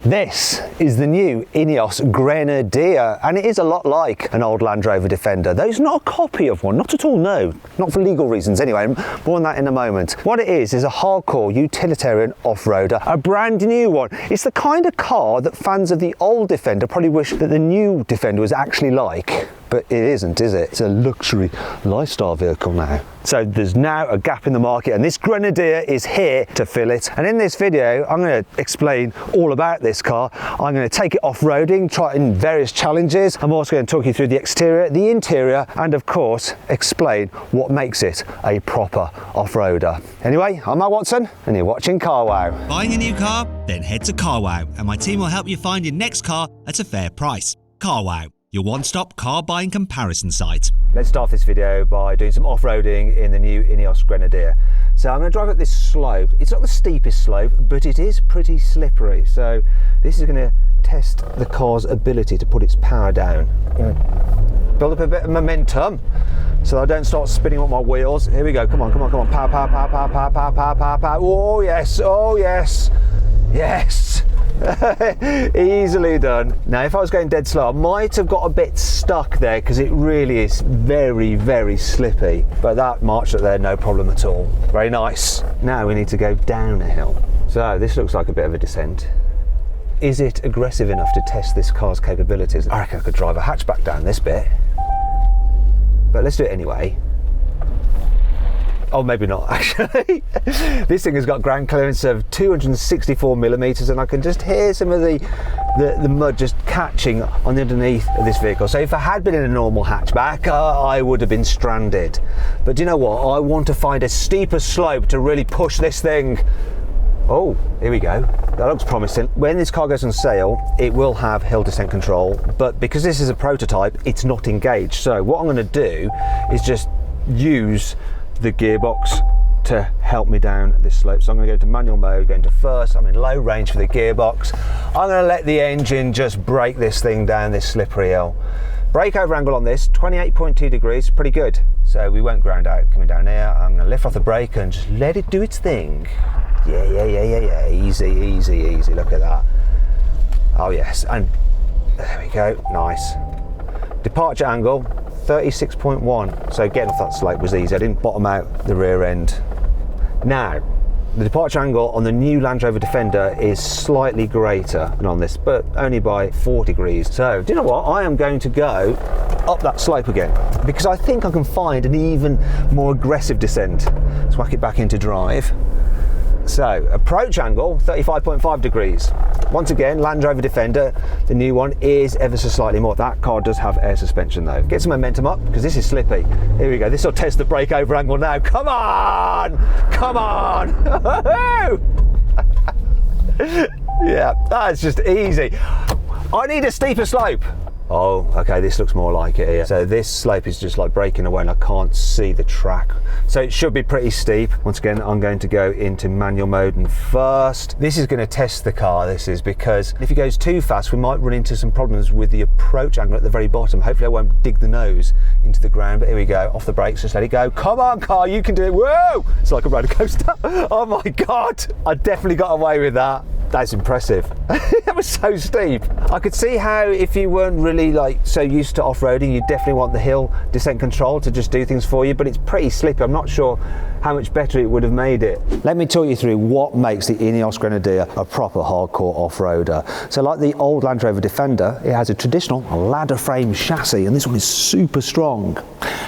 This is the new INEOS Grenadier, and it is a lot like an old Land Rover Defender, though it's not a copy of one, not at all, no, not for legal reasons anyway, more on that in a moment. What it is a hardcore utilitarian off-roader, a brand new one. It's the kind of car that fans of the old Defender probably wish that the new Defender was actually like. But it isn't, is it? It's a luxury lifestyle vehicle now. So there's now a gap in the market, and this Grenadier is here to fill it. And in this video, I'm going to explain all about this car. I'm going to take it off-roading, try it in various challenges. I'm also going to talk you through the exterior, the interior, and of course, explain what makes it a proper off-roader. Anyway, I'm Matt Watson, and you're watching CarWow. Buying a new car? Then head to CarWow, and my team will help you find your next car at a fair price. CarWow, your one-stop car buying comparison site. Let's start this video by doing some off-roading in the new INEOS Grenadier. So I'm going to drive up this slope. It's not the steepest slope, but it is pretty slippery. So this is going to test the car's ability to put its power down. Build up a bit of momentum so I don't start spinning up my wheels. Here we go. Come on, come on, come on. Power, power, power, power, power, power, power, power, power. Oh yes, oh yes, yes. Easily done. Now if I was going dead slow I might have got a bit stuck there because it really is very, very slippy, but that marched up there no problem at all. Very nice. Now we need to go down a hill. So this looks like a bit of a descent. Is it aggressive enough to test this car's capabilities? I reckon I could drive a hatchback down this bit, but let's do it anyway. Oh, maybe not actually. This thing has got ground clearance of 264 millimeters, and I can just hear some of the mud just catching on the underneath of this vehicle. So if I had been in a normal hatchback, I would have been stranded. But do you know what? I want to find a steeper slope to really push this thing. Oh, here we go. That looks promising. When this car goes on sale, it will have hill descent control, but because this is a prototype, it's not engaged. So what I'm going to do is just use the gearbox to help me down this slope. So I'm going to go into manual mode, go into first. I'm in low range for the gearbox. I'm going to let the engine just brake this thing down this slippery hill. Brake over angle on this, 28.2 degrees, pretty good. So we won't ground out coming down here. I'm going to lift off the brake and just let it do its thing. Yeah. Easy, easy, easy. Look at that. Oh yes, and there we go. Nice. Departure angle, 36.1, so getting off that slope was easy. I didn't bottom out the rear end. Now, the departure angle on the new Land Rover Defender is slightly greater than on this, but only by 4 degrees. So, do you know what? I am going to go up that slope again, because I think I can find an even more aggressive descent. Let's whack it back into drive. So, approach angle, 35.5 degrees. Once again, Land Rover Defender, the new one, is ever so slightly more. That car does have air suspension though. Get some momentum up, because this is slippy. Here we go, this will test the brake over angle now. Come on! Come on! Yeah, that's just easy. I need a steeper slope. Oh, okay, this looks more like it here. So this slope is just like breaking away and I can't see the track. So it should be pretty steep. Once again, I'm going to go into manual mode and first. This is going to test the car, this is, because if it goes too fast, we might run into some problems with the approach angle at the very bottom. Hopefully I won't dig the nose into the ground, but here we go. Off the brakes, just let it go. Come on, car, you can do it. Whoa! It's like a roller coaster. Oh my God, I definitely got away with that. That's impressive. That was so steep. I could see how if you weren't really like so used to off-roading, you definitely want the hill descent control to just do things for you, but it's pretty slippy. I'm not sure how much better it would have made it. Let me talk you through what makes the INEOS Grenadier a proper hardcore off-roader. So like the old Land Rover Defender, it has a traditional ladder frame chassis, and this one is super strong.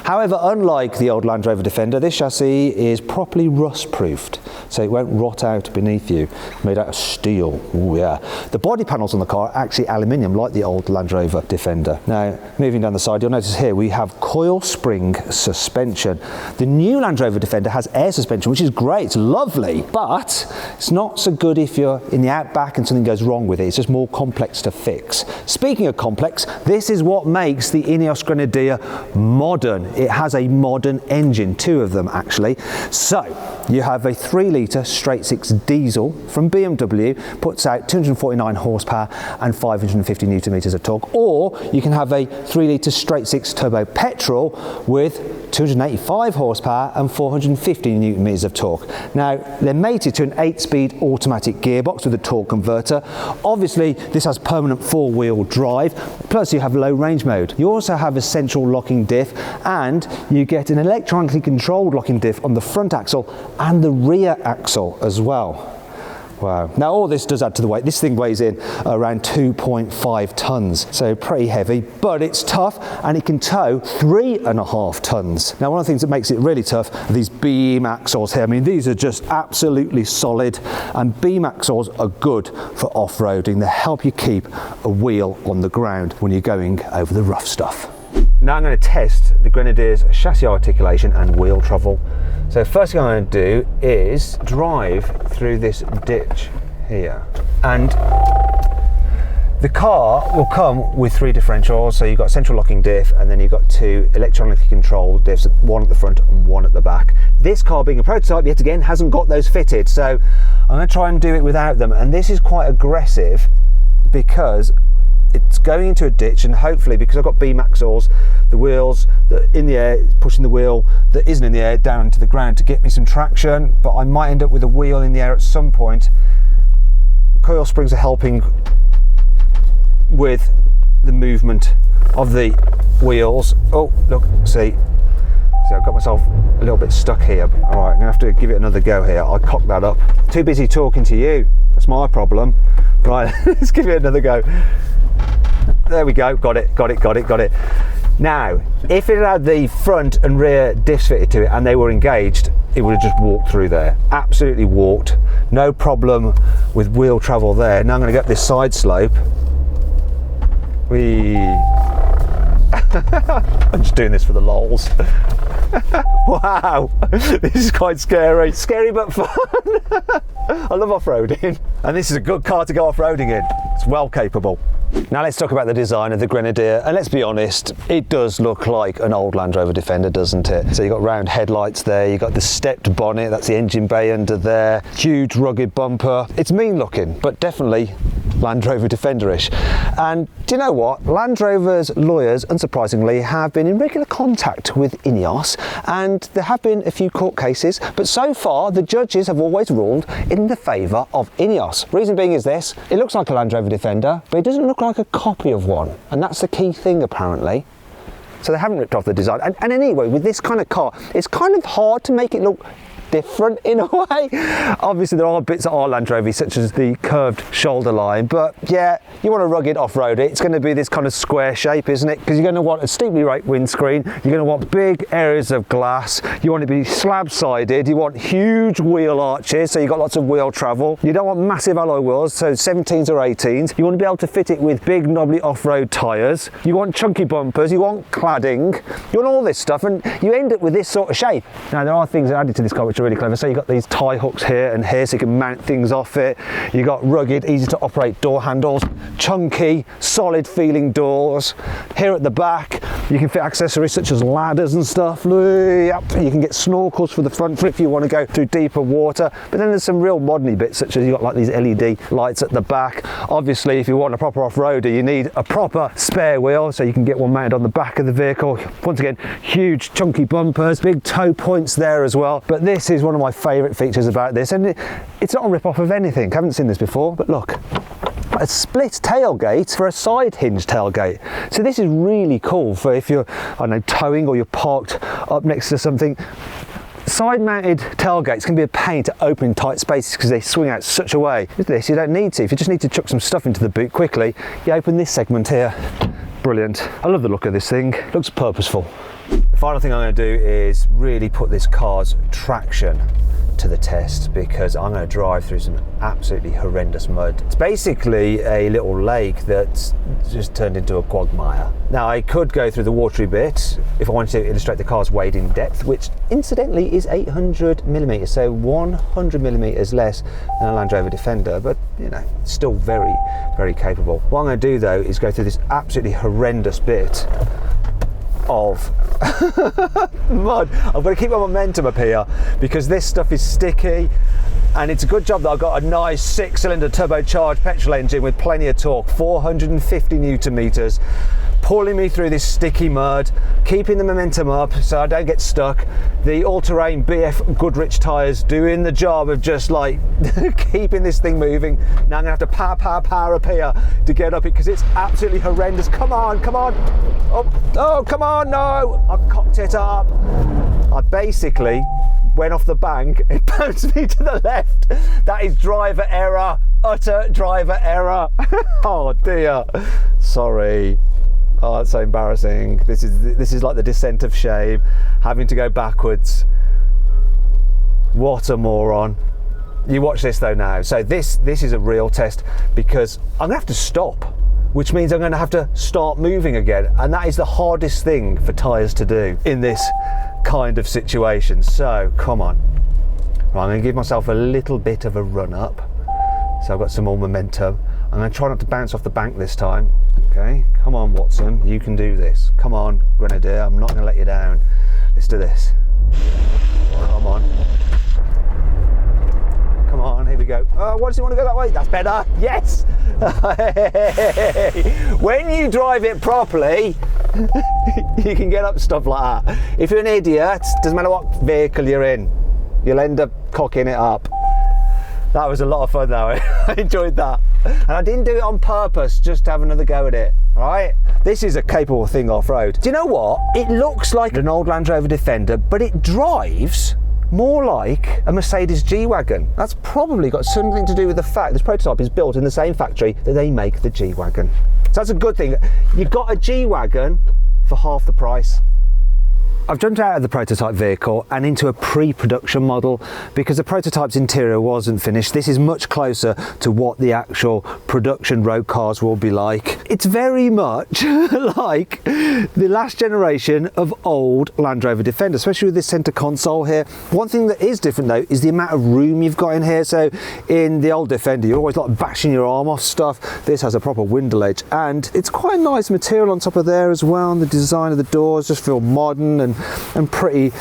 However, unlike the old Land Rover Defender, this chassis is properly rust-proofed, so it won't rot out beneath you. Made out of steel. Ooh, yeah. The body panels on the car are actually aluminium, like the old Land Rover Defender. Now, moving down the side, you'll notice here we have coil spring suspension. The new Land Rover Defender has air suspension, which is great, it's lovely, but it's not so good if you're in the outback and something goes wrong with it. It's just more complex to fix. Speaking of complex, this is what makes the INEOS Grenadier modern. It has a modern engine, 2 of them actually. So you have a 3-litre straight-six diesel from BMW, puts out 249 horsepower and 550 newton meters of torque, or you can have a 3-litre straight-six turbo-petrol with 285 horsepower and 450 450 newton meters of torque. Now, they're mated to an 8-speed automatic gearbox with a torque converter. Obviously, this has permanent 4-wheel drive, plus you have low range mode. You also have a central locking diff, and you get an electronically controlled locking diff on the front axle and the rear axle as well. Wow. Now all this does add to the weight. This thing weighs in around 2.5 tons, so pretty heavy, but it's tough, and it can tow 3.5 tons. Now one of the things that makes it really tough are these beam axles here. I mean, these are just absolutely solid, and beam axles are good for off-roading. They help you keep a wheel on the ground when you're going over the rough stuff. Now I'm going to test the Grenadier's chassis articulation and wheel travel. So first thing I'm going to do is drive through this ditch here, and the car will come with 3 differentials. So you've got central locking diff, and then you've got 2 electronically controlled diffs, one at the front and one at the back. This car, being a prototype, yet again hasn't got those fitted, so I'm going to try and do it without them. And this is quite aggressive because it's going into a ditch, and hopefully, because I've got beam axles, the wheels that are in the air pushing the wheel that isn't in the air down into the ground to get me some traction, but I might end up with a wheel in the air at some point. Coil springs are helping with the movement of the wheels. Oh, look, see, I've got myself a little bit stuck here. All right, I'm gonna have to give it another go here. I cocked that up. Too busy talking to you. That's my problem. Right, let's give it another go. There we go, got it. Now, if it had the front and rear diffs fitted to it and they were engaged, it would have just walked through there. Absolutely walked. No problem with wheel travel there. Now I'm going to go up this side slope. I'm just doing this for the lols. Wow, this is quite scary. Scary but fun. I love off-roading, and this is a good car to go off-roading in. It's well capable. Now let's talk about the design of the Grenadier, and let's be honest, it does look like an old Land Rover Defender, doesn't it? So you've got round headlights there, you've got the stepped bonnet, that's the engine bay under there, huge rugged bumper. It's mean looking, but definitely Land Rover Defender-ish. And do you know what? Land Rover's lawyers, unsurprisingly, have been in regular contact with INEOS, and there have been a few court cases, but so far the judges have always ruled in the favour of INEOS. Reason being is this: it looks like a Land Rover Defender, but it doesn't look like a copy of one, and that's the key thing apparently. So they haven't ripped off the design, and anyway, with this kind of car, it's kind of hard to make it look different in a way. Obviously there are bits that are Land Rover, such as the curved shoulder line, but yeah, you want a rugged off-road, it's going to be this kind of square shape, isn't it? Because you're going to want a steeply raised windscreen, you're going to want big areas of glass, you want it to be slab-sided, you want huge wheel arches, so you've got lots of wheel travel, you don't want massive alloy wheels, so 17s or 18s, you want to be able to fit it with big knobbly off-road tyres, you want chunky bumpers, you want cladding, you want all this stuff, and you end up with this sort of shape. Now there are things added to this car which are really clever. So you've got these tie hooks here and here, so you can mount things off it. You've got rugged, easy to operate door handles, chunky, solid feeling doors. Here at the back, you can fit accessories such as ladders and stuff. You can get snorkels for the front if you want to go through deeper water. But then there's some real modern bits, such as you've got like these LED lights at the back. Obviously, if you want a proper off-roader, you need a proper spare wheel, so you can get one mounted on the back of the vehicle. Once again, huge chunky bumpers, big toe points there as well. But this is one of my favourite features about this, and it's not a rip-off of anything. I haven't seen this before, but look, a split tailgate for a side hinge tailgate. So this is really cool for if you're, I don't know, towing or you're parked up next to something. Side-mounted tailgates can be a pain to open in tight spaces because they swing out such a way. With this, you don't need to. If you just need to chuck some stuff into the boot quickly, you open this segment here. Brilliant. I love the look of this thing. It looks purposeful. The final thing I'm going to do is really put this car's traction to the test, because I'm going to drive through some absolutely horrendous mud. It's basically a little lake that's just turned into a quagmire. Now I could go through the watery bit if I wanted to illustrate the car's wading depth, which incidentally is 800 millimeters, so 100 millimeters less than a Land Rover Defender, but you know, still very, very capable. What I'm going to do though is go through this absolutely horrendous bit of mud. I've got to keep my momentum up here because this stuff is sticky, and it's a good job that I've got a nice 6-cylinder turbocharged petrol engine with plenty of torque, 450 newton meters, pulling me through this sticky mud, keeping the momentum up so I don't get stuck. The all-terrain BF Goodrich tyres doing the job of just like keeping this thing moving. Now I'm gonna have to power up here to get up it because it's absolutely horrendous. Come on, come on. Oh, come on, no. I cocked it up. I basically went off the bank, it bounced me to the left. That is driver error, utter driver error. Oh dear, sorry. Oh, that's so embarrassing. This is like the descent of shame, having to go backwards. What a moron. You watch this though now. So this is a real test because I'm gonna have to stop, which means I'm gonna have to start moving again. And that is the hardest thing for tyres to do in this kind of situation. So come on. Right, I'm gonna give myself a little bit of a run up. So I've got some more momentum. I'm gonna try not to bounce off the bank this time. Okay, come on Watson, you can do this. Come on Grenadier, I'm not gonna let you down. Let's do this. Come on. Come on, here we go. Oh, why does he want to go that way? That's better, yes! When you drive it properly, you can get up stuff like that. If you're an idiot, doesn't matter what vehicle you're in, you'll end up cocking it up. That was a lot of fun though. I enjoyed that. And I didn't do it on purpose just to have another go at it, right? This is a capable thing off-road. Do you know what? It looks like an old Land Rover Defender, but it drives more like a Mercedes G-Wagon. That's probably got something to do with the fact this prototype is built in the same factory that they make the G-Wagon. So that's a good thing. You've got a G-Wagon for half the price. I've jumped out of the prototype vehicle and into a pre-production model because the prototype's interior wasn't finished. This is much closer to what the actual production road cars will be like. It's very much like the last generation of old Land Rover Defender, especially with this centre console here. One thing that is different though is the amount of room you've got in here. So in the old Defender, you're always like bashing your arm off stuff. This has a proper window ledge and it's quite nice material on top of there as well. And the design of the doors just feel modern and pretty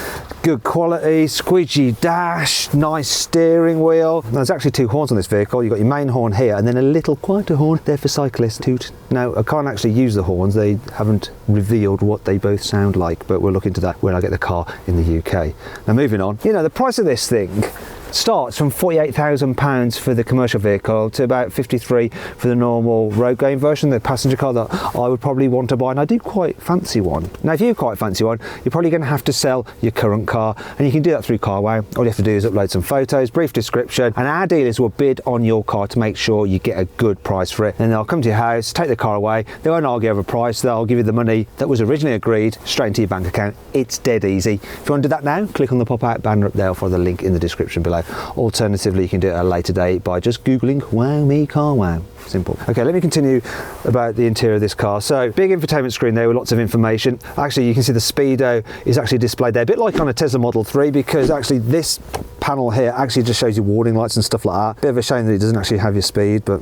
good quality. Squidgy dash, nice steering wheel. There's actually two horns on this vehicle. You've got your main horn here and then a little quieter horn there for cyclists. Toot. Now I can't actually use the horns. They haven't revealed what they both sound like, but we'll look into that when I get the car in the UK. Now moving on, you know, the price of this thing starts from £48,000 for the commercial vehicle to about 53 for the normal road going version, the passenger car that I would probably want to buy, and I do quite fancy one. Now if you quite fancy one, you're probably going to have to sell your current car, and you can do that through Carwow. All you have to do is upload some photos, brief description, and our dealers will bid on your car to make sure you get a good price for it. And they'll come to your house, take the car away, they won't argue over price, they'll give you the money that was originally agreed straight into your bank account. It's dead easy. If you want to do that now, click on the pop-out banner up there for the link in the description below. Alternatively, you can do it at a later date by just googling "Wow Me Car Wow." Simple. Okay, let me continue about the interior of this car. So big infotainment screen there with lots of information. Actually, you can see the speedo is actually displayed there, a bit like on a Tesla Model 3, because actually this panel here actually just shows you warning lights and stuff like that. Bit of a shame that it doesn't actually have your speed, but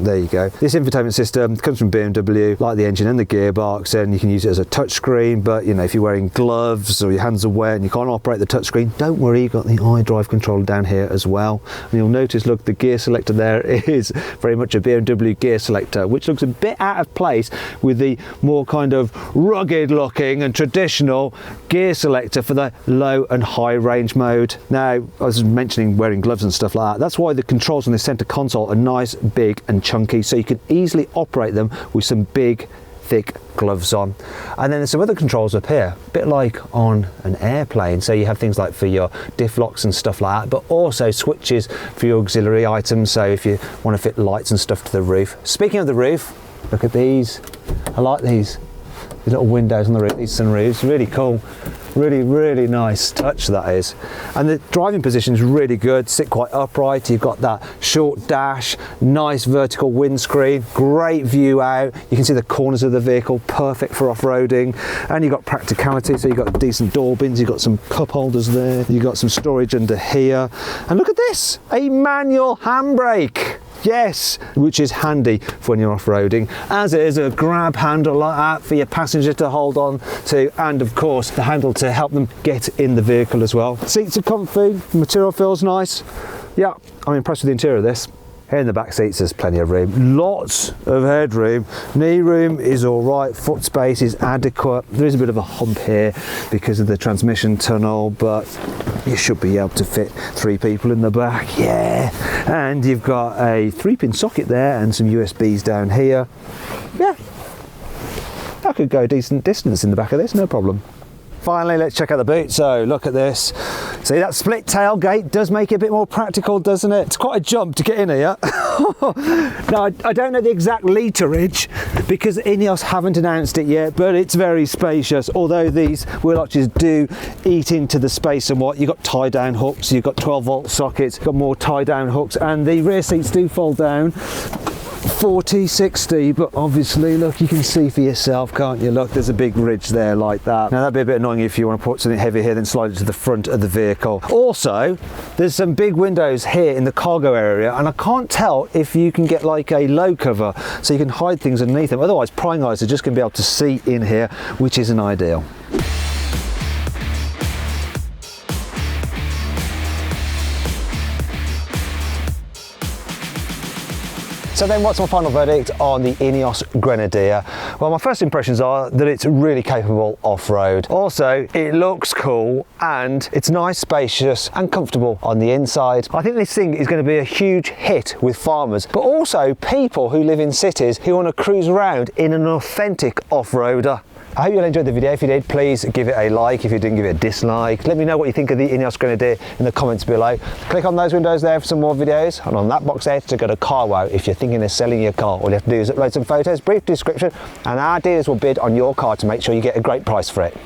there you go. This infotainment system comes from BMW, like the engine and the gearbox, and you can use it as a touch screen. But you know, if you're wearing gloves or your hands are wet and you can't operate the touch screen, don't worry, you've got the iDrive controller down here as well. And you'll notice, look, the gear selector there is very much a BMW gear selector, which looks a bit out of place with the more kind of rugged looking and traditional gear selector for the low and high range mode. Now, I was mentioning wearing gloves and stuff like that. That's why the controls on the center console are nice, big and chunky, so you can easily operate them with some big thick gloves on. And then there's some other controls up here, a bit like on an airplane. So you have things like for your diff locks and stuff like that, but also switches for your auxiliary items. So if you want to fit lights and stuff to the roof. Speaking of the roof, look at these. I like these little windows on the roof, these sunroofs, really cool. Really nice touch that is. And the driving position is really good, sit quite upright. You've got that short dash, nice vertical windscreen, great view out. You can see the corners of the vehicle, perfect for off-roading. And you've got practicality, so you've got decent door bins, you've got some cup holders there, you've got some storage under here. And look at this, a manual handbrake. Yes, which is handy for when you're off-roading, as it is a grab handle like that for your passenger to hold on to, and of course the handle to help them get in the vehicle as well. Seats are comfy, the material feels nice. Yeah, I'm impressed with the interior of this. Here in the back seats there's plenty of room, lots of headroom, knee room is all right, foot space is adequate. There is a bit of a hump here because of the transmission tunnel, but you should be able to fit 3 people in the back, yeah. And you've got a 3-pin socket there and some USBs down here. Yeah, I could go a decent distance in the back of this, no problem. Finally, let's check out the boot. So look at this. See, that split tailgate does make it a bit more practical, doesn't it? It's quite a jump to get in here. Now, I don't know the exact literage because INEOS haven't announced it yet, but it's very spacious. Although these wheel arches do eat into the space somewhat. You've got tie-down hooks, you've got 12-volt sockets, got more tie-down hooks, and the rear seats do fold down 40, 60, but obviously, look, you can see for yourself, can't you? Look, there's a big ridge there like that. Now, that'd be a bit annoying if you want to put something heavy here, then slide it to the front of the vehicle. Also, there's some big windows here in the cargo area, and I can't tell if you can get like a low cover so you can hide things underneath them. Otherwise, prying eyes are just going to be able to see in here, which isn't ideal. So then what's my final verdict on the INEOS Grenadier? Well, my first impressions are that it's really capable off-road. Also, it looks cool and it's nice, spacious and comfortable on the inside. I think this thing is going to be a huge hit with farmers, but also people who live in cities who want to cruise around in an authentic off-roader. I hope you all enjoyed the video. If you did, please give it a like. If you didn't, give it a dislike. Let me know what you think of the INEOS Grenadier in the comments below. Click on those windows there for some more videos, and on that box there to go to Carwow if you're thinking of selling your car. All you have to do is upload some photos, brief description, and our dealers will bid on your car to make sure you get a great price for it.